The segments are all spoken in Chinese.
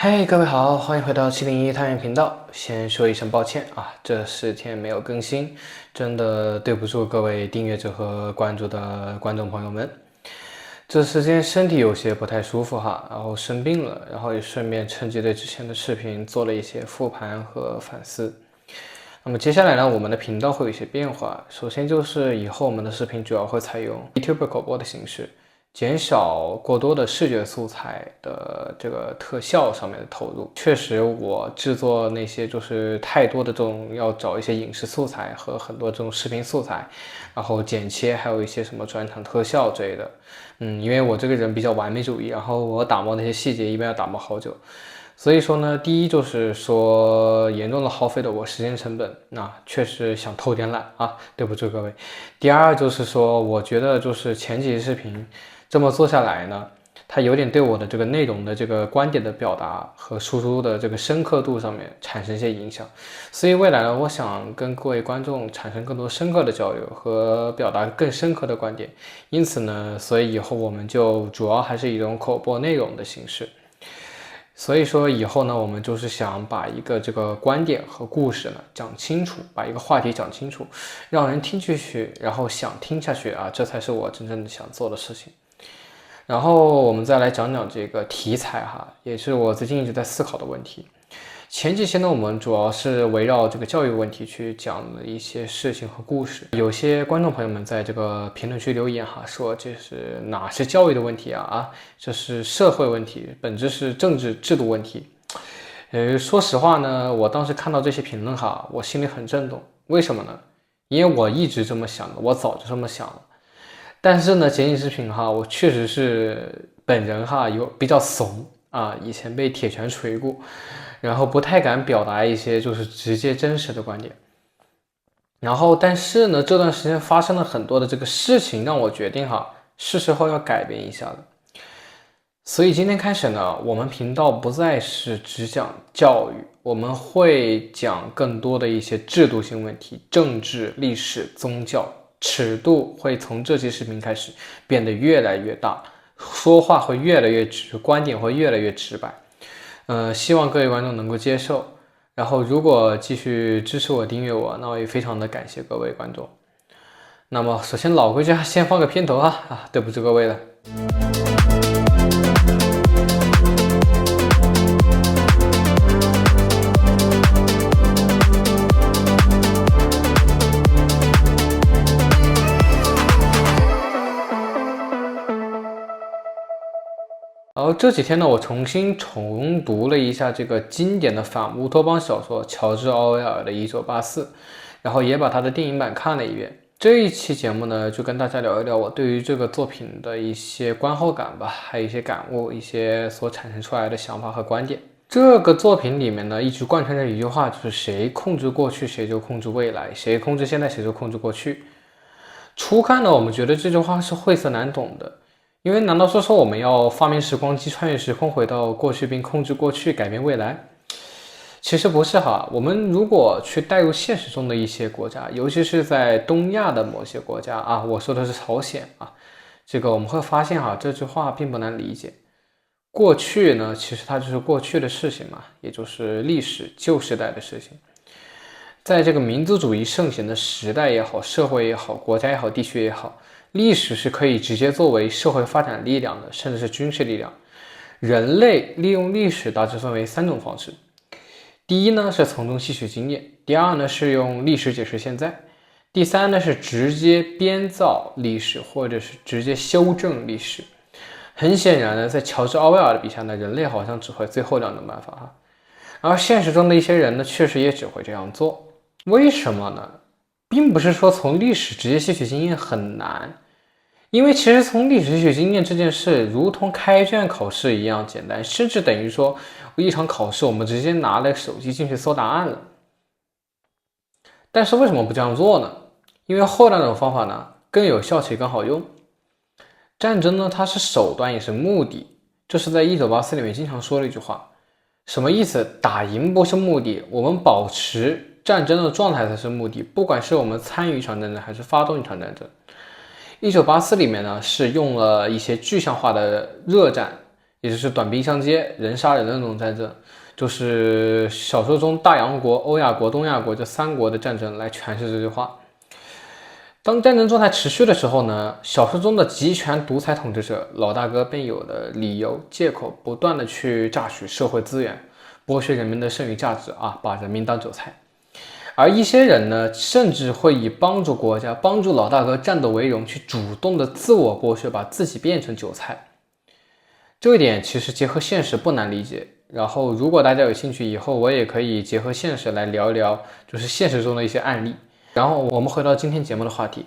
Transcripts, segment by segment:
嗨，各位好，欢迎回到701探员频道。先说一声抱歉啊，这4天没有更新，真的对不住各位订阅者和关注的观众朋友们。这时间身体有些不太舒服哈，然后生病了，然后也顺便趁机对之前的视频做了一些复盘和反思。那么接下来呢，我们的频道会有一些变化。首先就是以后我们的视频主要会采用 YouTube 口播的形式，减少过多的视觉素材的这个特效上面的投入。确实，我制作那些就是太多的这种要找一些影视素材和很多这种视频素材，然后剪切，还有一些什么转场特效之类的。因为我这个人比较完美主义，然后我打磨那些细节一般要打磨好久。所以说呢，第一就是说严重的耗费了我时间成本，那确实想偷点懒啊，对不住各位。第二就是说，我觉得就是前几期视频这么做下来呢，它有点对我的这个内容的这个观点的表达和输出的这个深刻度上面产生一些影响。所以未来呢，我想跟各位观众产生更多深刻的交流和表达更深刻的观点。因此呢，所以以后我们就主要还是以这种口播内容的形式。所以说以后呢，我们就是想把一个这个观点和故事呢讲清楚，把一个话题讲清楚，让人听进去，然后想听下去啊，这才是我真正的想做的事情。然后我们再来讲讲这个题材哈，也是我最近一直在思考的问题。前几期呢，我们主要是围绕这个教育问题去讲了一些事情和故事。有些观众朋友们在这个评论区留言哈，说这是哪是教育的问题啊？这是社会问题，本质是政治制度问题。说实话呢，我当时看到这些评论哈，我心里很震动。为什么呢？因为我一直这么想的，我早就这么想了。但是呢，剪辑视频哈，我确实是本人哈有比较怂啊，以前被铁拳捶过。然后不太敢表达一些就是直接真实的观点，然后但是呢，这段时间发生了很多的这个事情，让我决定哈，是时候要改变一下了。所以今天开始呢，我们频道不再是只讲教育，我们会讲更多的一些制度性问题，政治、历史、宗教，尺度会从这期视频开始变得越来越大，说话会越来越直，观点会越来越直白。希望各位观众能够接受，然后如果继续支持我、订阅我，那我也非常的感谢各位观众。那么首先老规矩，先放个片头啊，对不住各位了。然后这几天呢，我重新重读了一下这个经典的反乌托邦小说乔治·奥威尔的《1984》，然后也把他的电影版看了一遍。这一期节目呢，就跟大家聊一聊我对于这个作品的一些观后感吧，还有一些感悟，一些所产生出来的想法和观点。这个作品里面呢，一直贯穿着一句话，就是谁控制过去，谁就控制未来；谁控制现在，谁就控制过去。初看呢，我们觉得这句话是晦涩难懂的。因为难道说我们要发明时光机，穿越时空回到过去，并控制过去，改变未来？其实不是哈。我们如果去带入现实中的一些国家，尤其是在东亚的某些国家啊，我说的是朝鲜啊，这个我们会发现哈，这句话并不难理解。过去呢，其实它就是过去的事情嘛，也就是历史旧时代的事情。在这个民族主义盛行的时代也好，社会也好，国家也好，地区也好，历史是可以直接作为社会发展力量的，甚至是军事力量。人类利用历史大致分为3种方式。第一呢是从中吸取经验，第二呢是用历史解释现在，第三呢是直接编造历史或者是直接修正历史。很显然呢，在乔治·奥威尔的笔下呢，人类好像只会最后2种办法哈，而现实中的一些人呢，确实也只会这样做。为什么呢？并不是说从历史直接吸取经验很难，因为其实从历史吸取经验这件事如同开卷考试一样简单，甚至等于说一场考试我们直接拿了手机进去搜答案了。但是为什么不这样做呢？因为后2种方法呢更有效且更好用。战争呢它是手段也是目的，这是在1984里面经常说的一句话。什么意思？打赢不是目的，我们保持战争的状态才是目的，不管是我们参与一场战争还是发动一场战争。1984里面呢是用了一些具象化的热战，也就是短兵相接、人杀人的那种战争，就是小说中大洋国、欧亚国、东亚国这3国的战争来诠释这句话。当战争状态持续的时候呢，小说中的集权独裁统治者老大哥便有了理由、借口，不断的去榨取社会资源，剥削人民的剩余价值啊，把人民当韭菜。而一些人呢，甚至会以帮助国家、帮助老大哥战斗为荣，去主动的自我剥削，把自己变成韭菜。这一点其实结合现实不难理解。然后，如果大家有兴趣，以后我也可以结合现实来聊一聊，就是现实中的一些案例。然后我们回到今天节目的话题，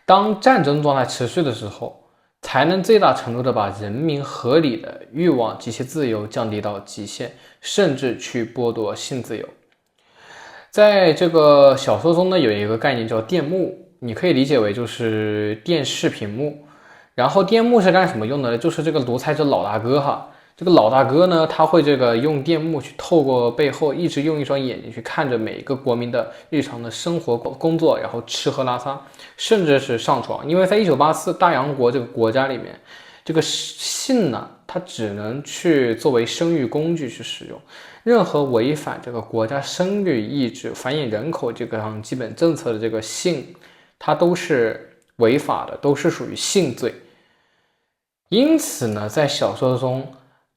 当战争状态持续的时候，才能最大程度的把人民合理的欲望及其自由降低到极限，甚至去剥夺性自由。在这个小说中呢，有一个概念叫电幕，你可以理解为就是电视屏幕。然后电幕是干什么用的？就是这个独裁者老大哥哈。这个老大哥呢，他会用电幕去透过背后，一直用一双眼睛去看着每一个国民的日常的生活工作，然后吃喝拉撒，甚至是上床。因为在1984大洋国这个国家里面，这个性呢，它只能去作为生育工具去使用，任何违反这个国家生育意志、繁衍人口这个基本政策的这个性，它都是违法的，都是属于性罪。因此呢，在小说中，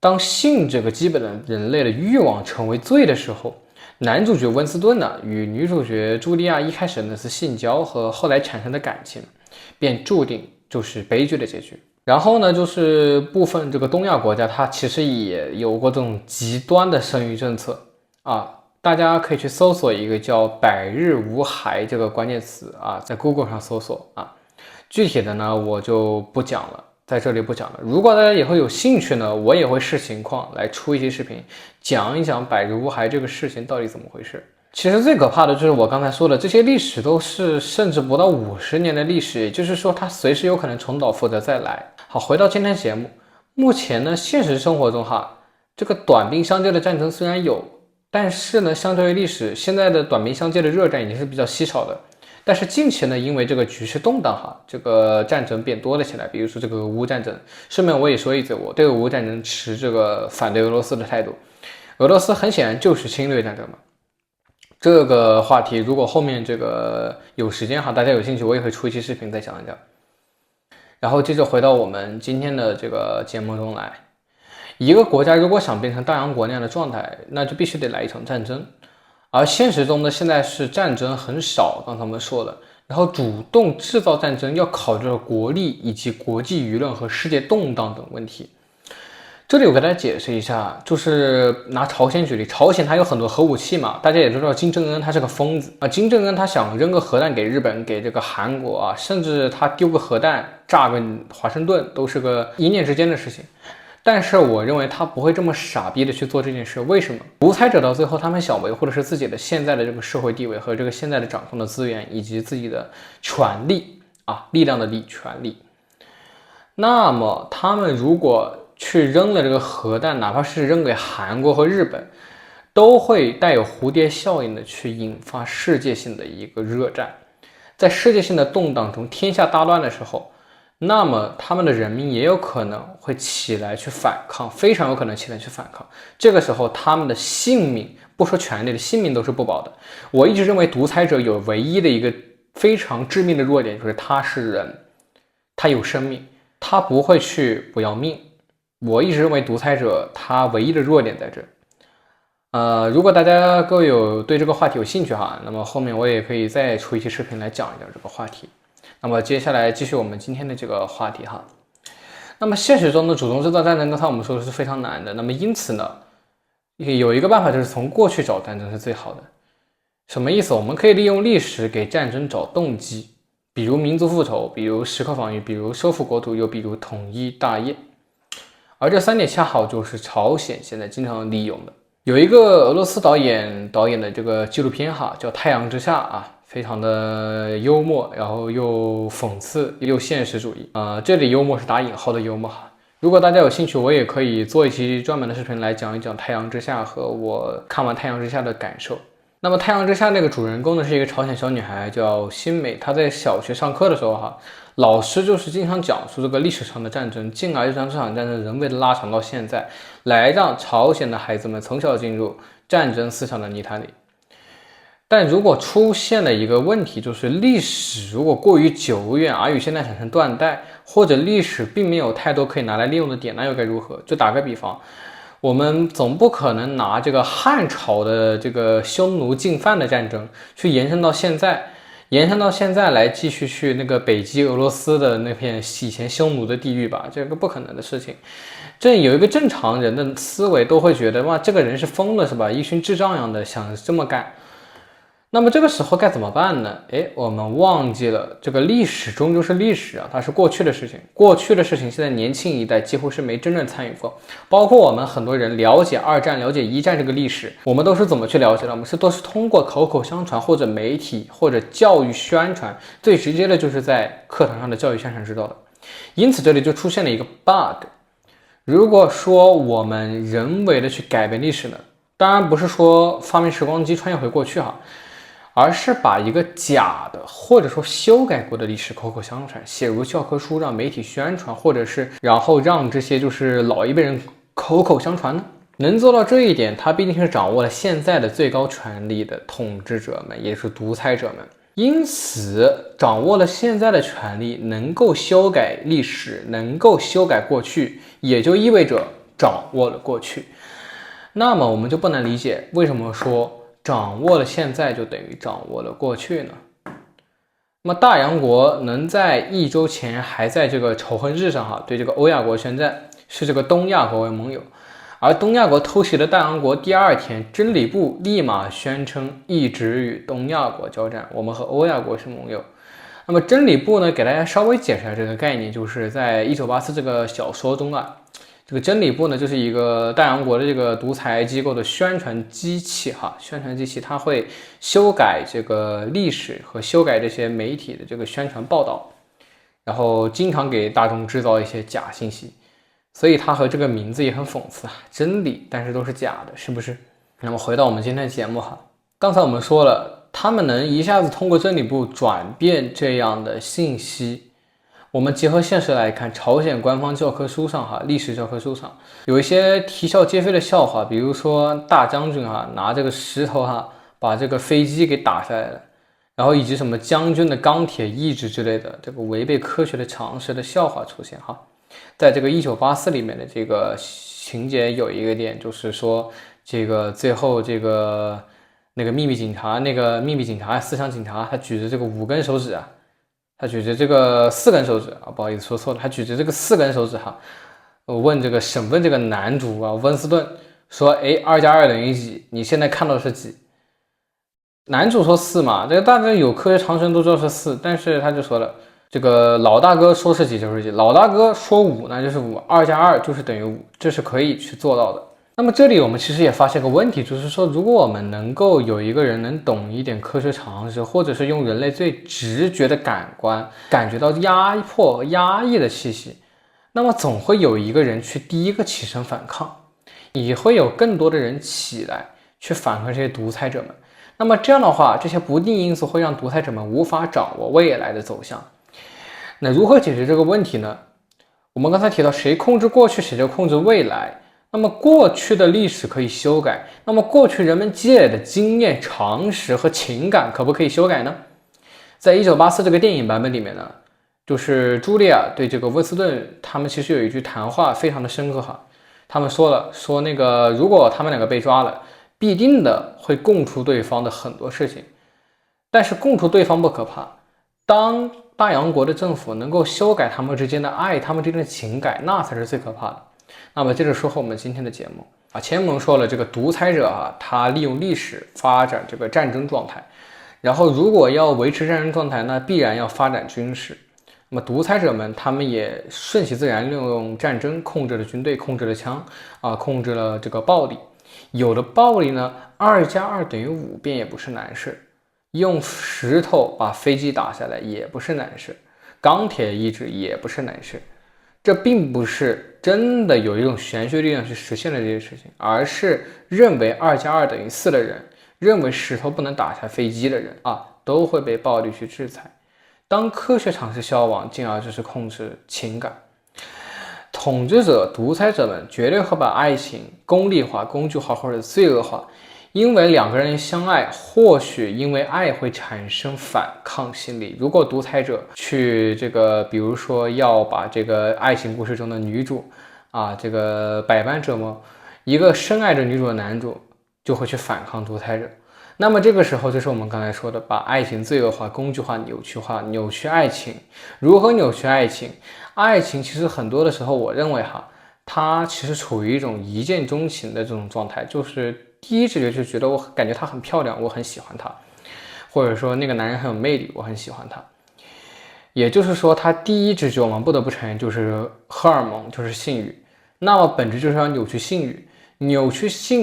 当性这个基本的人类的欲望成为罪的时候，男主角温斯顿呢与女主角茱莉亚一开始呢是性交和后来产生的感情，便注定就是悲剧的结局。然后呢，就是部分这个东亚国家，它其实也有过这种极端的生育政策啊，大家可以去搜索一个叫“百日无孩”这个关键词啊，在 Google 上搜索啊，具体的呢我就不讲了。在这里不讲了。如果大家以后有兴趣呢，我也会视情况来出一期视频，讲一讲百日无孩这个事情到底怎么回事。其实最可怕的就是我刚才说的，这些历史都是甚至不到50年的历史，也就是说它随时有可能重蹈覆辙再来。好，回到今天节目，目前呢，现实生活中这个短兵相接的战争虽然有，但是呢，相对于历史，现在的短兵相接的热战已经是比较稀少的。但是近期呢，因为这个局势动荡这个战争变多了起来，比如说这个俄乌战争。顺便我也说一嘴，我对俄乌战争持这个反对俄罗斯的态度。俄罗斯很显然就是侵略战争嘛。这个话题如果后面这个有时间大家有兴趣，我也会出一期视频再讲一讲。然后接着回到我们今天的这个节目中来，一个国家如果想变成大洋国那样的状态，那就必须得来一场战争。而现实中呢，现在是战争很少，刚才我们说了，然后主动制造战争要考虑到国力以及国际舆论和世界动荡等问题。这里我给大家解释一下，就是拿朝鲜举例，朝鲜它有很多核武器嘛，大家也知道金正恩他是个疯子啊，金正恩他想扔个核弹给日本、给这个韩国甚至他丢个核弹炸个华盛顿，都是个一念之间的事情。但是我认为他不会这么傻逼的去做这件事，为什么？独裁者到最后他们想维护的是自己的现在的这个社会地位和这个现在的掌控的资源以及自己的权利力量的权利。那么他们如果去扔了这个核弹，哪怕是扔给韩国和日本，都会带有蝴蝶效应的去引发世界性的一个热战。在世界性的动荡中，天下大乱的时候，那么他们的人民也有可能会起来去反抗，非常有可能起来去反抗。这个时候他们的性命，不说权利的性命都是不保的。我一直认为独裁者有唯一的一个非常致命的弱点，就是他是人，他有生命，他不会去不要命。我一直认为独裁者他唯一的弱点在这。如果大家各位有对这个话题有兴趣那么后面我也可以再出一期视频来讲一讲这个话题。那么接下来继续我们今天的这个话题那么现实中的主动制造战争，刚才我们说的是非常难的。那么因此呢，有一个办法就是从过去找战争是最好的。什么意思？我们可以利用历史给战争找动机，比如民族复仇，比如时刻防御，比如收复国土，又比如统一大业。而这3点恰好就是朝鲜现在经常利用的。有一个俄罗斯导演的这个纪录片叫《太阳之下》非常的幽默，然后又讽刺又现实主义这里幽默是打引号的幽默如果大家有兴趣，我也可以做一期专门的视频来讲一讲《太阳之下》和我看完《太阳之下》的感受。那么《太阳之下》那个主人公呢是一个朝鲜小女孩，叫新美。她在小学上课的时候老师就是经常讲述这个历史上的战争，进而就将这场战争人为的拉长到现在，来让朝鲜的孩子们从小进入战争思想的泥潭里。但如果出现了一个问题，就是历史如果过于久远而与现在产生断代，或者历史并没有太多可以拿来利用的点，那又该如何？就打个比方，我们总不可能拿这个汉朝的这个匈奴进犯的战争去延伸到现在来继续去那个北极俄罗斯的那片以前匈奴的地域吧，这个不可能的事情。这有一个正常人的思维都会觉得，哇，这个人是疯了是吧？一群智障一样的想这么干。那么这个时候该怎么办呢？我们忘记了这个历史终究是历史啊，它是过去的事情。过去的事情现在年轻一代几乎是没真正参与过，包括我们很多人了解二战、了解一战这个历史，我们都是怎么去了解的？我们都是通过口口相传或者媒体或者教育宣传，最直接的就是在课堂上的教育宣传知道的。因此这里就出现了一个 bug。如果说我们人为的去改变历史呢，当然不是说发明时光机穿越回过去而是把一个假的或者说修改过的历史口口相传，写入教科书，让媒体宣传，或者是然后让这些就是老一辈人口口相传呢？能做到这一点，他必定是掌握了现在的最高权力的统治者们，也就是独裁者们。因此，掌握了现在的权力，能够修改历史，能够修改过去，也就意味着掌握了过去。那么我们就不难理解，为什么说掌握了现在就等于掌握了过去呢？那么大洋国能在1周前还在这个仇恨日上对这个欧亚国宣战，是这个东亚国为盟友，而东亚国偷袭了大洋国第2天，真理部立马宣称一直与东亚国交战，我们和欧亚国是盟友。那么真理部呢，给大家稍微解释一下这个概念，就是在1984这个小说中这个真理部呢，就是一个大洋国的这个独裁机构的宣传机器宣传机器，它会修改这个历史和修改这些媒体的这个宣传报道，然后经常给大众制造一些假信息，所以它和这个名字也很讽刺真理，但是都是假的，是不是？那么回到我们今天的节目刚才我们说了，他们能一下子通过真理部转变这样的信息。我们结合现实来看，朝鲜官方教科书上历史教科书上有一些啼笑皆非的笑话，比如说大将军拿这个石头把这个飞机给打下来了，然后以及什么将军的钢铁意志之类的这个违背科学的常识的笑话出现在这个1984里面的这个情节有一个点，就是说这个最后那个秘密警察思想警察，他举着这个5根手指他举着这个4根手指不好意思说错了，他举着这个4根手指审问这个男主温斯顿说2+2等于几？你现在看到的是几？男主说4嘛，这个大家有科学常识都知道是4，但是他就说了，这个老大哥说是几就是几，老大哥说5那就是5，2+2就是等于5，这是可以去做到的。那么这里我们其实也发现个问题，就是说如果我们能够有一个人能懂一点科学常识，或者是用人类最直觉的感官感觉到压迫和压抑的气息，那么总会有一个人去第一个起身反抗，也会有更多的人起来去反抗这些独裁者们。那么这样的话，这些不定因素会让独裁者们无法掌握未来的走向。那如何解决这个问题呢？我们刚才提到，谁控制过去，谁就控制未来。那么过去的历史可以修改，那么过去人们积累的经验、常识和情感可不可以修改呢？在1984这个电影版本里面呢，就是茱莉亚对这个温斯顿他们其实有一句谈话非常的深刻他们说那个如果他们2个被抓了，必定的会供出对方的很多事情，但是供出对方不可怕，当大洋国的政府能够修改他们之间的爱，他们之间的情感，那才是最可怕的。那么接着说回我们今天的节目前面我们说了，这个独裁者他利用历史发展这个战争状态，然后如果要维持战争状态，那必然要发展军事。那么独裁者们他们也顺其自然利用战争控制了军队，控制了枪控制了这个暴力。有了暴力呢，2+2等于5便也不是难事，用石头把飞机打下来也不是难事，钢铁意志也不是难事。这并不是真的有一种玄学力量去实现了这些事情，而是认为2+2等于4的人，认为石头不能打下飞机的人啊，都会被暴力去制裁。当科学尝试消亡，进而就是控制情感。统治者、独裁者们绝对会把爱情功利化、工具化或者罪恶化，因为两个人相爱，或许因为爱会产生反抗心理。如果独裁者去比如说要把这个爱情故事中的女主啊，百般折磨，一个深爱着女主的男主就会去反抗独裁者。那么这个时候就是我们刚才说的，把爱情罪恶化、工具化、扭曲爱情。如何扭曲爱情？爱情其实很多的时候，我认为它其实处于一种一见钟情的这种状态，就是第一直觉就觉得我感觉她很漂亮，我很喜欢她，或者说那个男人很有魅力，我很喜欢他。也就是说，他第一直觉我们不得不承认就是荷尔蒙，就是性欲。那么本质就是要扭曲性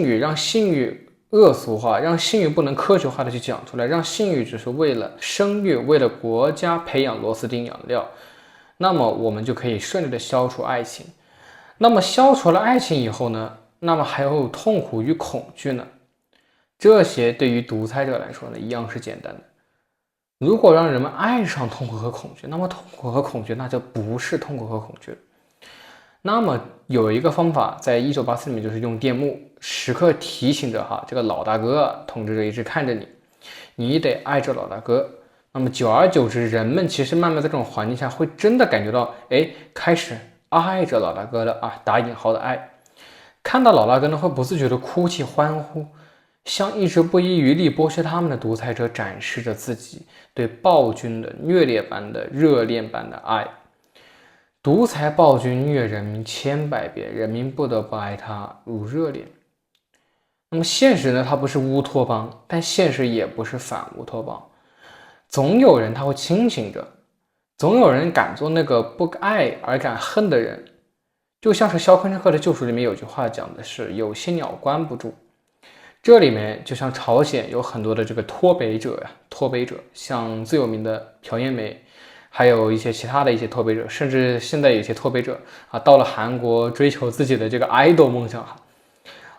欲，让性欲恶俗化，让性欲不能科学化的去讲出来，让性欲只是为了生育，为了国家培养螺丝钉养料。那么我们就可以顺利的消除爱情。那么消除了爱情以后呢？那么还有痛苦与恐惧呢？这些对于独裁者来说呢，一样是简单的。如果让人们爱上痛苦和恐惧，那么痛苦和恐惧那就不是痛苦和恐惧了。那么有一个方法，在1984里面就是用电幕时刻提醒着这个老大哥，统治者一直看着你，你得爱着老大哥。那么久而久之，人们其实慢慢在这种环境下会真的感觉到，开始爱着老大哥的打引号的爱，看到老大哥呢会不自觉的哭泣欢呼，向一直不遗余力剥削他们的独裁者展示着自己对暴君的虐烈般的热恋般的爱。独裁暴君虐人民千百遍，人民不得不爱他如热恋。那么现实呢，它不是乌托邦，但现实也不是反乌托邦。总有人他会清醒着，总有人敢做那个不爱而敢恨的人。就像是肖申克的救赎里面有句话讲的是，有些鸟关不住。这里面就像朝鲜有很多的这个脱北者，像最有名的朴妍美，还有一些其他的一些脱北者，甚至现在有些脱北者到了韩国追求自己的这个 idol 梦想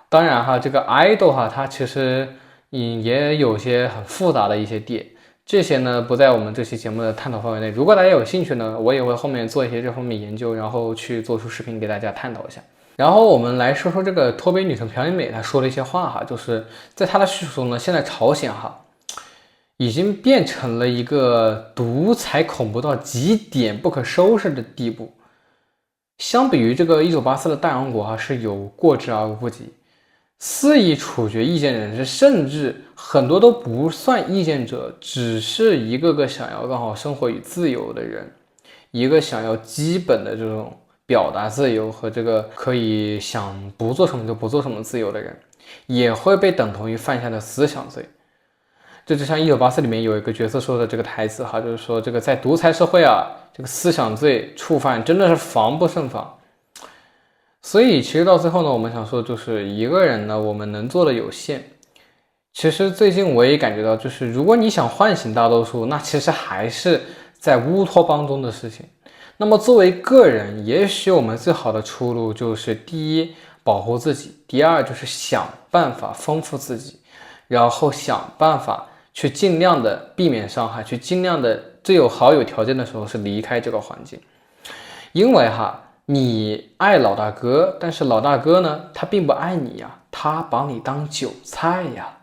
当然这个 idol它其实也有些很复杂的一些点，这些呢不在我们这期节目的探讨范围内。如果大家有兴趣呢，我也会后面做一些这方面研究，然后去做出视频给大家探讨一下。然后我们来说说这个脱北女神朴妍美，她说了一些话就是在她的叙述中呢，现在朝鲜已经变成了一个独裁恐怖到极点不可收拾的地步。相比于这个1984的大洋国是有过之而无不及。肆意处决意见人士，甚至很多都不算意见者，只是一个个想要更好生活与自由的人，一个想要基本的这种表达自由和这个可以想不做什么就不做什么自由的人，也会被等同于犯下的思想罪。这就像1984里面有一个角色说的这个台词就是说这个在独裁社会这个思想罪触犯真的是防不胜防。所以其实到最后呢，我们想说就是一个人呢，我们能做的有限。其实最近我也感觉到，就是如果你想唤醒大多数，那其实还是在乌托邦中的事情。那么作为个人，也许我们最好的出路就是第一，保护自己；第二，就是想办法丰富自己，然后想办法去尽量的避免伤害，去尽量的最有好有条件的时候是离开这个环境。因为你爱老大哥，但是老大哥呢，他并不爱你呀，他把你当韭菜呀。